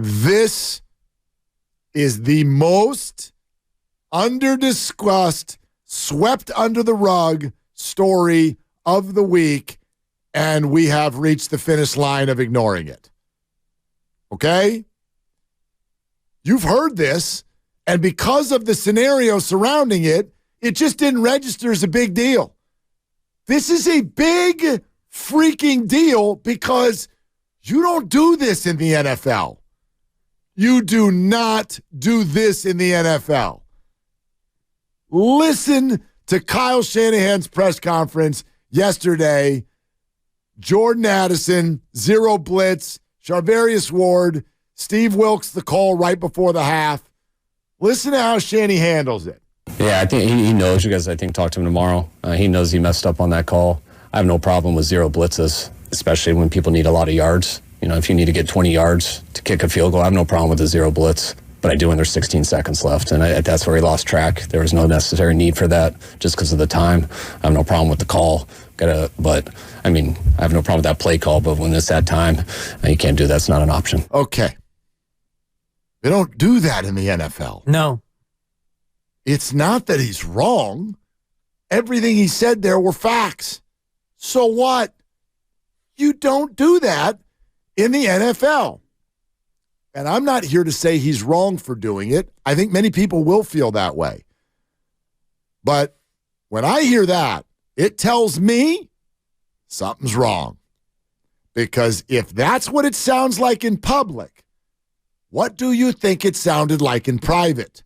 This is the most under-discussed, swept under the rug story of the week, and we have reached the finish line of ignoring it. Okay? You've heard this, and because of the scenario surrounding it, it just didn't register as a big deal. This is a big freaking deal because you don't do this in the NFL. You do not do this in the NFL. Listen to Kyle Shanahan's press conference yesterday. Jordan Addison, zero blitz. Charvarius Ward, Steve Wilks, the call right before the half. Listen to how Shanny handles it. Yeah, I think he knows. You guys, I think, talk to him tomorrow. He knows he messed up on that call. I have no problem with zero blitzes, especially when people need a lot of yards. You know, if you need to get 20 yards to kick a field goal, I have no problem with the zero blitz. But I do when there's 16 seconds left, and that's where he lost track. There was no necessary need for that just because of the time. I have no problem with the call. But, I mean, I have no problem with that play call, but when it's that time, you can't do that. It's not an option. Okay. They don't do that in the NFL. No. It's not that he's wrong. Everything he said there were facts. So what? You don't do that in the NFL. And I'm not here to say he's wrong for doing it. I think many people will feel that way. But when I hear that, it tells me something's wrong. Because if that's what it sounds like in public, what do you think it sounded like in private?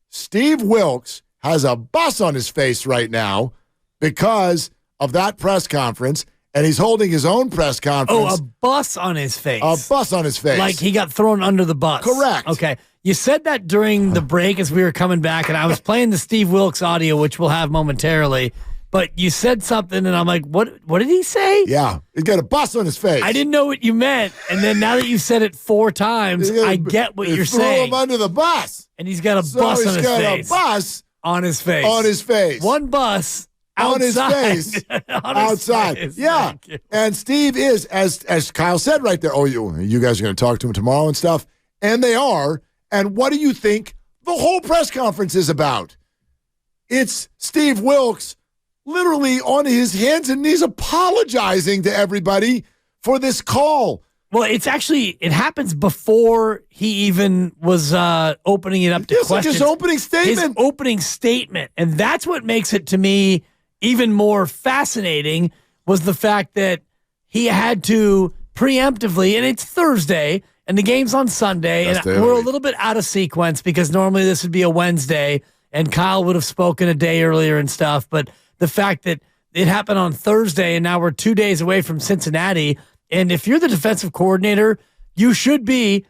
Steve Wilks has a bus on his face right now because of that press conference, and he's holding his own press conference. Oh, a bus on his face. A bus on his face. Like he got thrown under the bus. Correct. Okay. You said that during the break as we were coming back, and I was playing the Steve Wilks audio, which we'll have momentarily, but you said something, and I'm like, what did he say? Yeah. He's got a bus on his face. I didn't know what you meant, and then now that you said it 4 times, I get what you're saying. Threw him under the bus. And he's got a bus on his face. He's got a bus on his face. On his face. One bus on outside. his face. Outside. Yeah. And Steve is, as Kyle said right there, you guys are going to talk to him tomorrow and stuff. And they are. And what do you think the whole press conference is about? It's Steve Wilks literally on his hands and knees apologizing to everybody for this call. Well, it happens before he even was opening it up to questions. Like his opening statement. His opening statement. And that's what makes it, to me, even more fascinating, was the fact that he had to preemptively, and it's Thursday, and the game's on Sunday, and we're a little bit out of sequence because normally this would be a Wednesday, and Kyle would have spoken a day earlier and stuff, but the fact that it happened on Thursday, and now we're 2 days away from Cincinnati, and if you're the defensive coordinator, you should be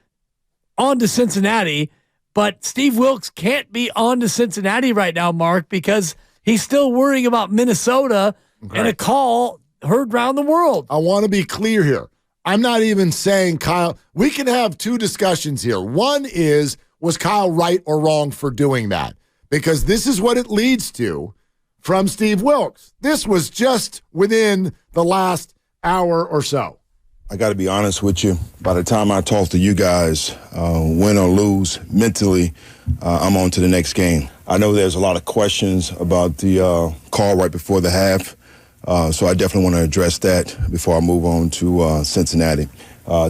on to Cincinnati, but Steve Wilks can't be on to Cincinnati right now, Mark, because he's still worrying about Minnesota and a call heard around the world. I want to be clear here. I'm not even saying Kyle. We can have two discussions here. One is, was Kyle right or wrong for doing that? Because this is what it leads to from Steve Wilks. This was just within the last hour or so. I got to be honest with you. By the time I talk to you guys, win or lose, mentally, I'm on to the next game. I know there's a lot of questions about the call right before the half, so I definitely want to address that before I move on to Cincinnati.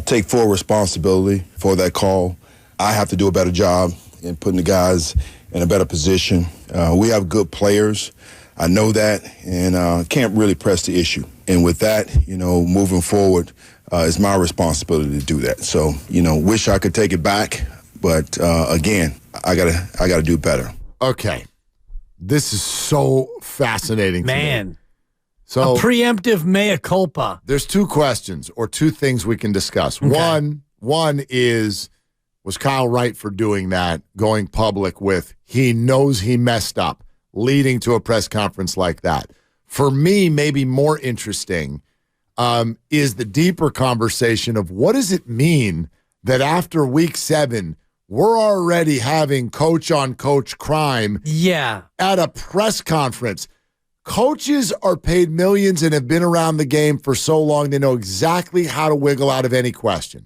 Take full responsibility for that call. I have to do a better job in putting the guys in a better position. We have good players. I know that, and can't really press the issue. And with that, moving forward, it's my responsibility to do that. So, wish I could take it back, but again, I gotta do better. Okay, this is so fascinating, man. To me. So a preemptive mea culpa. There's two questions or two things we can discuss. Okay. One is, was Kyle right for doing that, going public with he knows he messed up, leading to a press conference like that? For me, maybe more interesting is the deeper conversation of what does it mean that after week 7, we're already having coach-on-coach crime at a press conference. Coaches are paid millions and have been around the game for so long, they know exactly how to wiggle out of any question.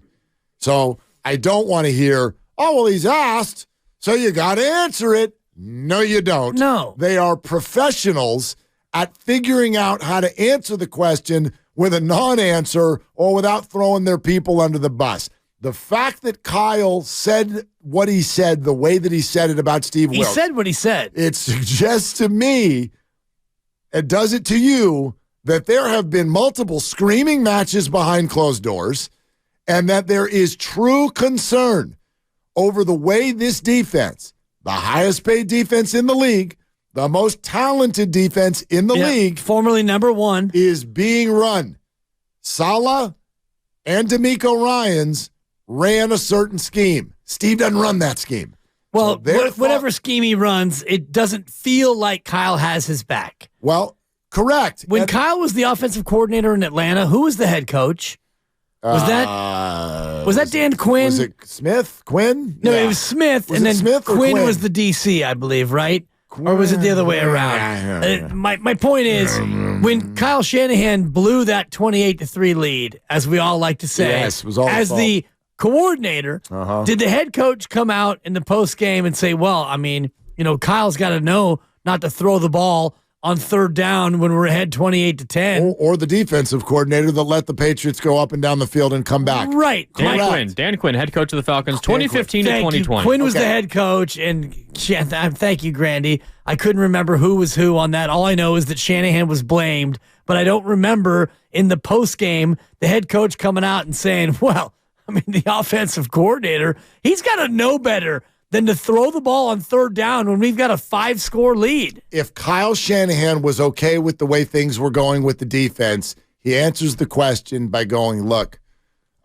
So I don't want to hear, oh, well, he's asked, so you got to answer it. No, you don't. No. They are professionals at figuring out how to answer the question with a non-answer or without throwing their people under the bus. The fact that Kyle said what he said the way that he said it about Steve Wilks. He said what he said. It suggests to me, it does it to you, that there have been multiple screaming matches behind closed doors and that there is true concern over the way this defense, the highest paid defense in the league, the most talented defense in the league, formerly number one, is being run. Saleh and DeMeco Ryans ran a certain scheme. Steve doesn't run that scheme. Well, whatever scheme he runs, it doesn't feel like Kyle has his back. Well, correct. When Kyle was the offensive coordinator in Atlanta, who was the head coach? Was that Dan Quinn? Was it Smith? Quinn? No, Yeah. it was Smith, Was and it then Smith or Quinn Quinn? was the DC, I believe, right? Or was it the other way around? My point is, when Kyle Shanahan blew that 28-3 lead, as we all like to say, Yes, it was all as his the coordinator, did the head coach come out in the post game and say, well, I mean, Kyle's got to know not to throw the ball on third down when we're ahead 28-10. Or the defensive coordinator that let the Patriots go up and down the field and come back. Right. Dan Quinn, head coach of the Falcons, 2015 to Thank 2020. you. Quinn was the head coach, and thank you, Grandy. I couldn't remember who was who on that. All I know is that Shanahan was blamed, but I don't remember in the post game the head coach coming out and saying, well, I mean, the offensive coordinator, he's got to know better than to throw the ball on third down when we've got a 5-score lead. If Kyle Shanahan was okay with the way things were going with the defense, he answers the question by going, look,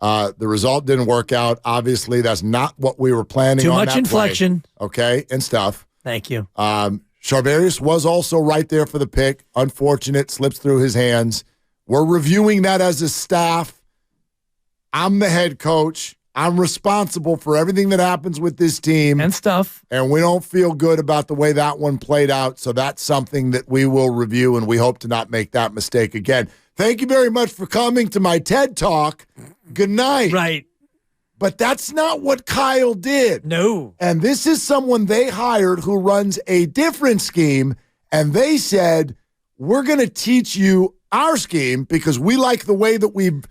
the result didn't work out. Obviously, that's not what we were planning on. Too much inflection. Play, okay, and stuff. Thank you. Charvarius was also right there for the pick. Unfortunate, slips through his hands. We're reviewing that as a staff. I'm the head coach. I'm responsible for everything that happens with this team. And stuff. And we don't feel good about the way that one played out. So that's something that we will review, and we hope to not make that mistake again. Thank you very much for coming to my TED Talk. Good night. Right. But that's not what Kyle did. No. And this is someone they hired who runs a different scheme, and they said, we're going to teach you our scheme because we like the way that we've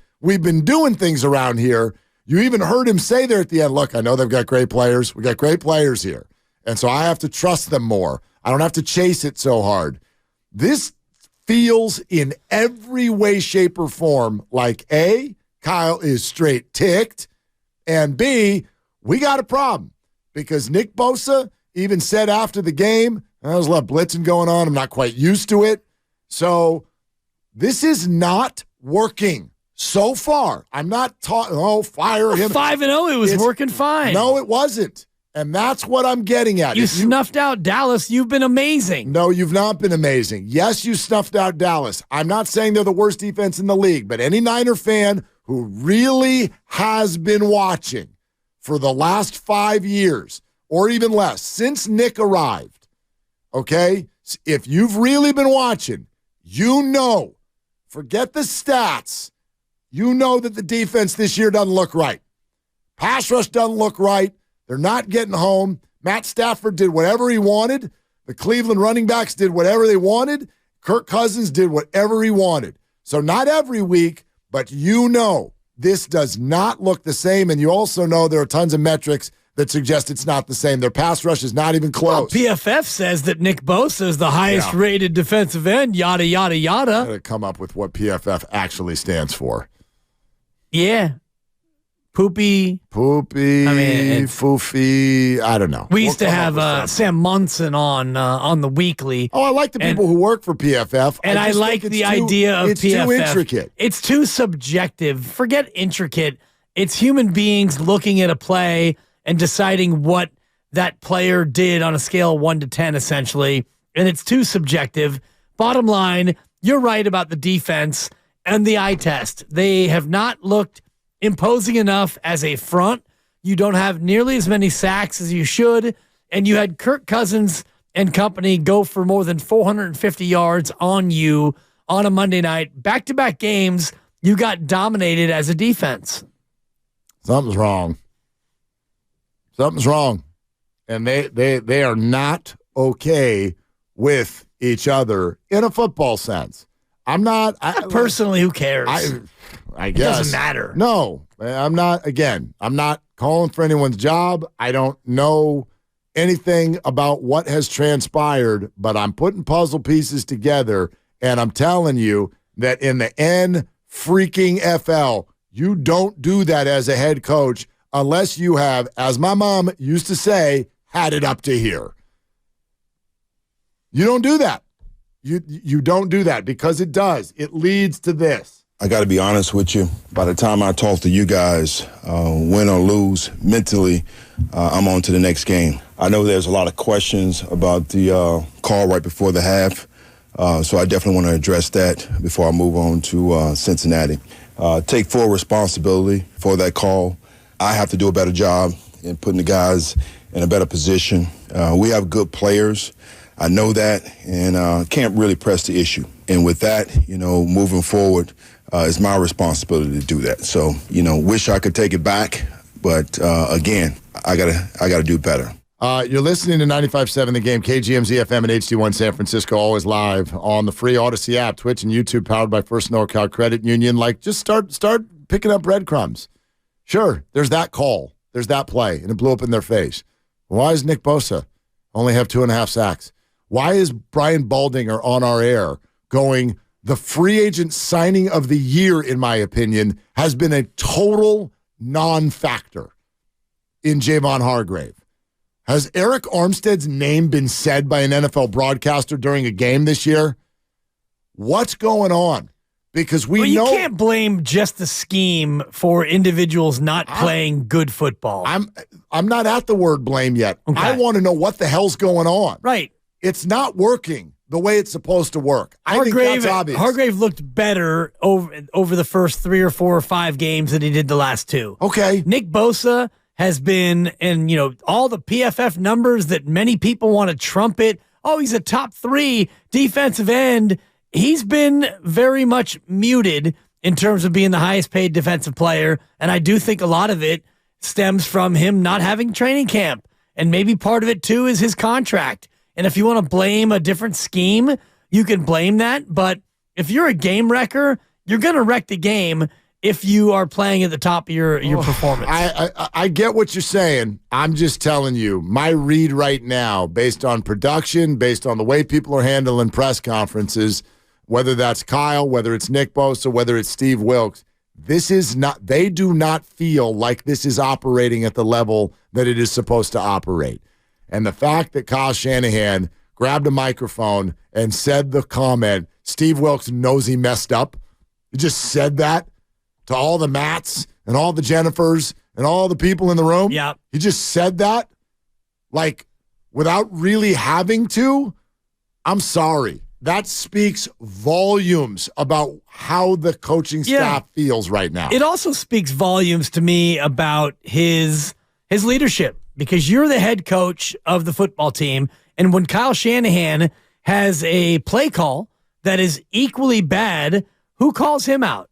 been doing things around here. You even heard him say there at the end, look, I know they've got great players. We got great players here. And so I have to trust them more. I don't have to chase it so hard. This feels in every way, shape, or form like A, Kyle is straight ticked, and B, we got a problem because Nick Bosa even said after the game, there's a lot of blitzing going on. I'm not quite used to it. So this is not working. So far, I'm not talking, fire him. 5-0, it was working fine. No, it wasn't. And that's what I'm getting at. You snuffed out Dallas. You've been amazing. No, you've not been amazing. Yes, you snuffed out Dallas. I'm not saying they're the worst defense in the league, but any Niner fan who really has been watching for the last 5 years or even less, since Nick arrived, okay, if you've really been watching, forget the stats, you know that the defense this year doesn't look right. Pass rush doesn't look right. They're not getting home. Matt Stafford did whatever he wanted. The Cleveland running backs did whatever they wanted. Kirk Cousins did whatever he wanted. So not every week, but this does not look the same. And you also know there are tons of metrics that suggest it's not the same. Their pass rush is not even close. Well, PFF says that Nick Bosa is the highest rated defensive end, yada, yada, yada. I gotta come up with what PFF actually stands for. Yeah. Poopy. Foofy. I don't know. We used to have Sam Munson on the weekly. Oh, I like the people who work for PFF. And I like the idea of it's PFF. It's too intricate. It's too subjective. Forget intricate. It's human beings looking at a play and deciding what that player did on a scale of 1 to 10, essentially. And it's too subjective. Bottom line, you're right about the defense and the eye test. They have not looked imposing enough as a front. You don't have nearly as many sacks as you should. And you had Kirk Cousins and company go for more than 450 yards on you on a Monday night. Back-to-back games, you got dominated as a defense. Something's wrong. Something's wrong. And they are not okay with each other in a football sense. I'm not. Personally, who cares? I guess. It doesn't matter. No, I'm not. Again, I'm not calling for anyone's job. I don't know anything about what has transpired, but I'm putting puzzle pieces together, and I'm telling you that in the freaking FL, you don't do that as a head coach unless you have, as my mom used to say, had it up to here. You don't do that. You don't do that because it does. It leads to this. I got to be honest with you. By the time I talk to you guys, win or lose, mentally, I'm on to the next game. I know there's a lot of questions about the call right before the half, so I definitely want to address that before I move on to Cincinnati. Take full responsibility for that call. I have to do a better job in putting the guys in a better position. We have good players. I know that, and can't really press the issue. And with that, moving forward, it's my responsibility to do that. So, wish I could take it back, but again, I gotta do better. You're listening to 95.7 The Game, KGMZ FM and HD1 San Francisco, always live on the free Odyssey app, Twitch and YouTube, powered by First NorCal Credit Union. Just start picking up breadcrumbs. Sure, there's that call, there's that play, and it blew up in their face. Why does Nick Bosa only have 2.5 sacks? Why is Brian Baldinger on our air going, the free agent signing of the year, in my opinion, has been a total non-factor in Javon Hargrave? Has Eric Armstead's name been said by an NFL broadcaster during a game this year? What's going on? Because you can't blame just the scheme for individuals not playing good football. I'm not at the word blame yet. Okay. I want to know what the hell's going on. Right. It's not working the way it's supposed to work. I think that's obvious. Hargrave looked better over the first 3 or 4 or 5 games than he did the last 2. Okay. Nick Bosa has been, and all the PFF numbers that many people want to trumpet. Oh, he's a top 3 defensive end. He's been very much muted in terms of being the highest paid defensive player, and I do think a lot of it stems from him not having training camp, and maybe part of it too is his contract. And if you want to blame a different scheme, you can blame that, but if you're a game wrecker, you're going to wreck the game if you are playing at the top of your performance. I get what you're saying. I'm just telling you, my read right now, based on production, based on the way people are handling press conferences, whether that's Kyle, whether it's Nick Bosa, whether it's Steve Wilks, they do not feel like this is operating at the level that it is supposed to operate. And the fact that Kyle Shanahan grabbed a microphone and said the comment, Steve Wilks knows he messed up. He just said that to all the Matts and all the Jennifers and all the people in the room. Yeah. He just said that, like, without really having to. I'm sorry. That speaks volumes about how the coaching staff feels right now. It also speaks volumes to me about his leadership, because you're the head coach of the football team, and when Kyle Shanahan has a play call that is equally bad, who calls him out?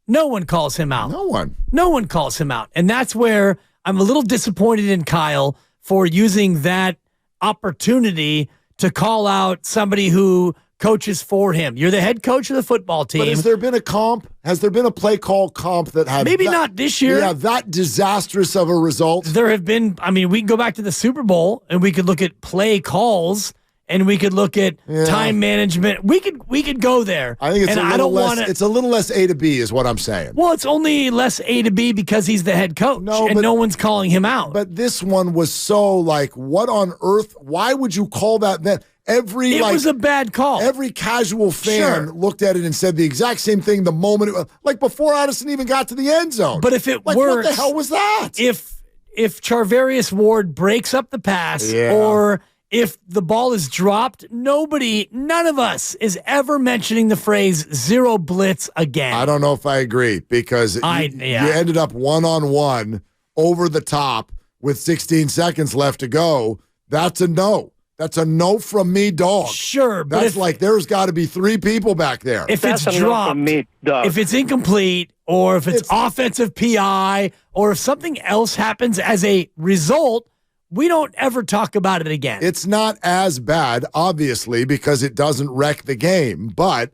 No one calls him out. No one calls him out. And that's where I'm a little disappointed in Kyle for using that opportunity to call out somebody who coaches for him. You're the head coach of the football team. But has there been a comp? Has there been a play call comp that had maybe not this year? Yeah, that disastrous of a result. There have been. I mean, we can go back to the Super Bowl and we could look at play calls and we could look at time management. We could go there. I think it's a little less A to B is what I'm saying. Well, it's only less A to B because he's the head coach and no one's calling him out. But this one was so like, what on earth? Why would you call that then? It was a bad call. Every casual fan looked at it and said the exact same thing the moment, like before Addison even got to the end zone. But if it works, what the hell was that? If Charvarius Ward breaks up the pass or if the ball is dropped, none of us is ever mentioning the phrase zero blitz again. I don't know if I agree because you ended up one-on-one over the top with 16 seconds left to go. That's a no. That's a no from me, dog. Sure, but that's like there's got to be 3 people back there. If That's it's a no dropped, from me, dog. if it's incomplete, or if it's offensive PI, or if something else happens as a result, we don't ever talk about it again. It's not as bad, obviously, because it doesn't wreck the game, but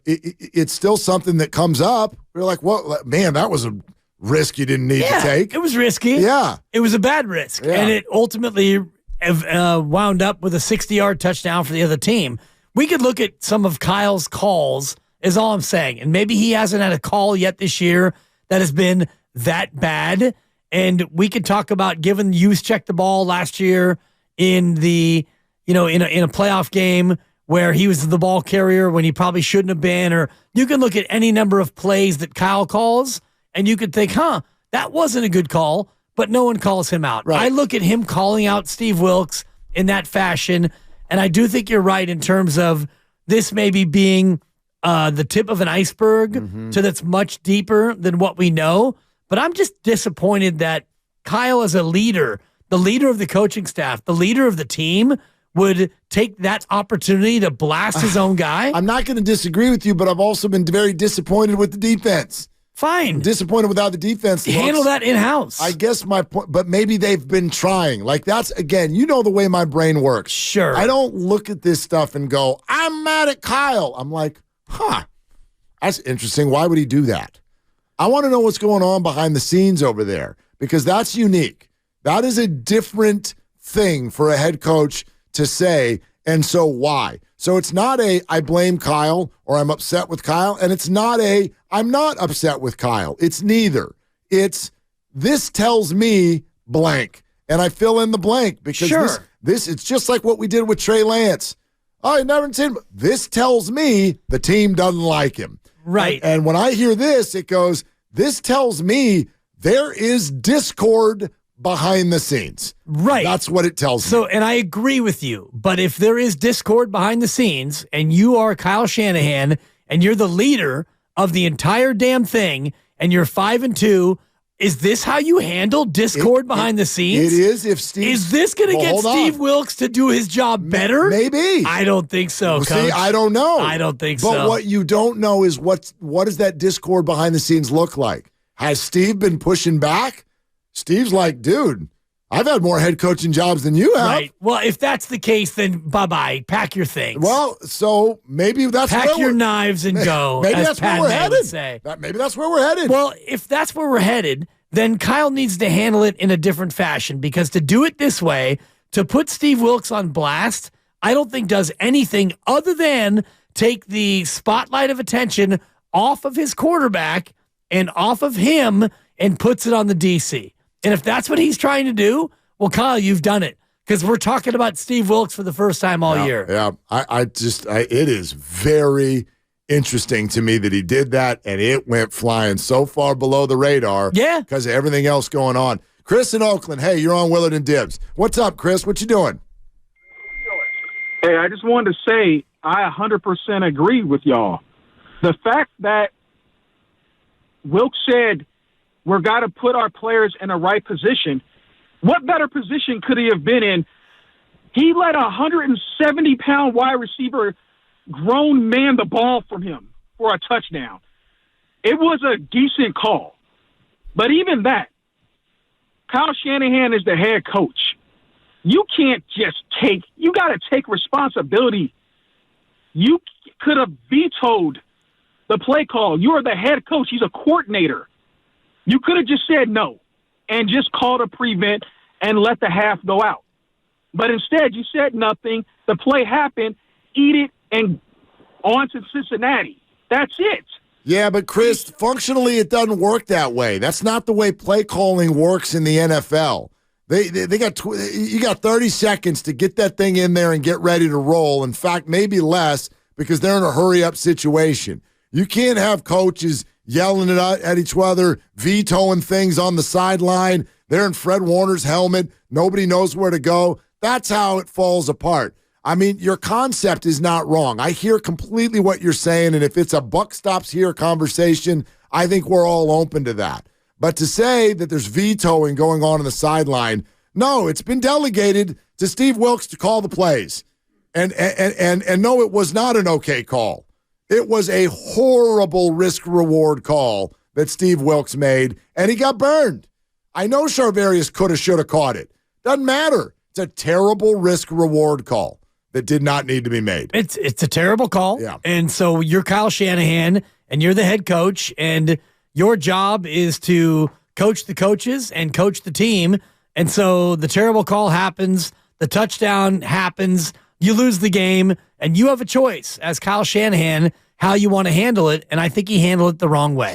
it's still something that comes up. We're like, well, man, that was a risk you didn't need to take. It was risky. Yeah. It was a bad risk. Yeah. And it ultimately wound up with a 60-yard touchdown for the other team. We could look at some of Kyle's calls, is all I'm saying. And maybe he hasn't had a call yet this year that has been that bad. And we could talk about giving Juszczyk the ball last year in the, in a playoff game where he was the ball carrier when he probably shouldn't have been. Or you can look at any number of plays that Kyle calls, and you could think, that wasn't a good call, but no one calls him out. Right. I look at him calling out Steve Wilks in that fashion, and I do think you're right in terms of this maybe being the tip of an iceberg to that's much deeper than what we know. But I'm just disappointed that Kyle, as a leader, the leader of the coaching staff, the leader of the team, would take that opportunity to blast his own guy. I'm not going to disagree with you, but I've also been very disappointed with the defense. Fine. Disappointed without the defense. Handle that in-house. I guess my point, but maybe they've been trying. Like that's, again, the way my brain works. Sure. I don't look at this stuff and go, I'm mad at Kyle. I'm like, that's interesting. Why would he do that? I want to know what's going on behind the scenes over there because that's unique. That is a different thing for a head coach to say, and so why? So it's not I blame Kyle or I'm upset with Kyle, and it's not I'm not upset with Kyle. It's neither. It's this tells me blank, and I fill in the blank because this it's just like what we did with Trey Lance. I never seen him. This tells me the team doesn't like him. Right. And when I hear this, it goes, this tells me there is discord behind the scenes. Right. That's what it tells me. So, and I agree with you, but if there is discord behind the scenes and you are Kyle Shanahan and you're the leader of the entire damn thing and you're 5-2, is this how you handle discord behind the scenes? It is. If Steve is this going to get Steve Wilks to do his job better? Maybe. I don't think so, Coach. See, I don't know. I don't think so. But what you don't know is what does that discord behind the scenes look like? Has Steve been pushing back? Steve's like, dude, I've had more head coaching jobs than you have. Right. Well, if that's the case, then bye-bye. Pack your things. Well, so maybe that's Pack your knives and go, maybe as that's where Padme we're headed. would say. Maybe that's where we're headed. Well, if that's where we're headed, then Kyle needs to handle it in a different fashion because to do it this way, to put Steve Wilks on blast, I don't think does anything other than take the spotlight of attention off of his quarterback and off of him and puts it on the DC. And if that's what he's trying to do, well, Kyle, you've done it because we're talking about Steve Wilks for the first time all year. Yeah, it is very interesting to me that he did that and it went flying so far below the radar. Yeah. Because of everything else going on. Chris in Oakland, hey, you're on Willard and Dibs. What's up, Chris? What you doing? Hey, I just wanted to say I 100% agree with y'all. The fact that Wilks said we've got to put our players in the right position, what better position could he have been in? He let a 170-pound wide receiver grown man the ball from him for a touchdown. It was a decent call. But even that, Kyle Shanahan is the head coach. You can't just you got to take responsibility. You could have vetoed the play call. You are the head coach. He's a coordinator. You could have just said no and just called a prevent and let the half go out. But instead, you said nothing. The play happened. Eat it and on to Cincinnati. That's it. Yeah, but Chris, functionally, it doesn't work that way. That's not the way play calling works in the NFL. They got you got 30 seconds to get that thing in there and get ready to roll. In fact, maybe less because they're in a hurry-up situation. You can't have coaches yelling at each other, vetoing things on the sideline. They're in Fred Warner's helmet. Nobody knows where to go. That's how it falls apart. I mean, your concept is not wrong. I hear completely what you're saying, and if it's a buck stops here conversation, I think we're all open to that. But to say that there's vetoing going on the sideline, No, it's been delegated to Steve Wilks to call the plays. And no, it was not an okay call. It was a horrible risk-reward call that Steve Wilks made, and he got burned. I know Charvarius could have, should have caught it. Doesn't matter. It's a terrible risk-reward call that did not need to be made. It's a terrible call. Yeah. And so you're Kyle Shanahan, and you're the head coach, and your job is to coach the coaches and coach the team. And so the terrible call happens, the touchdown happens, you lose the game, and you have a choice as Kyle Shanahan how you want to handle it, and I think he handled it the wrong way.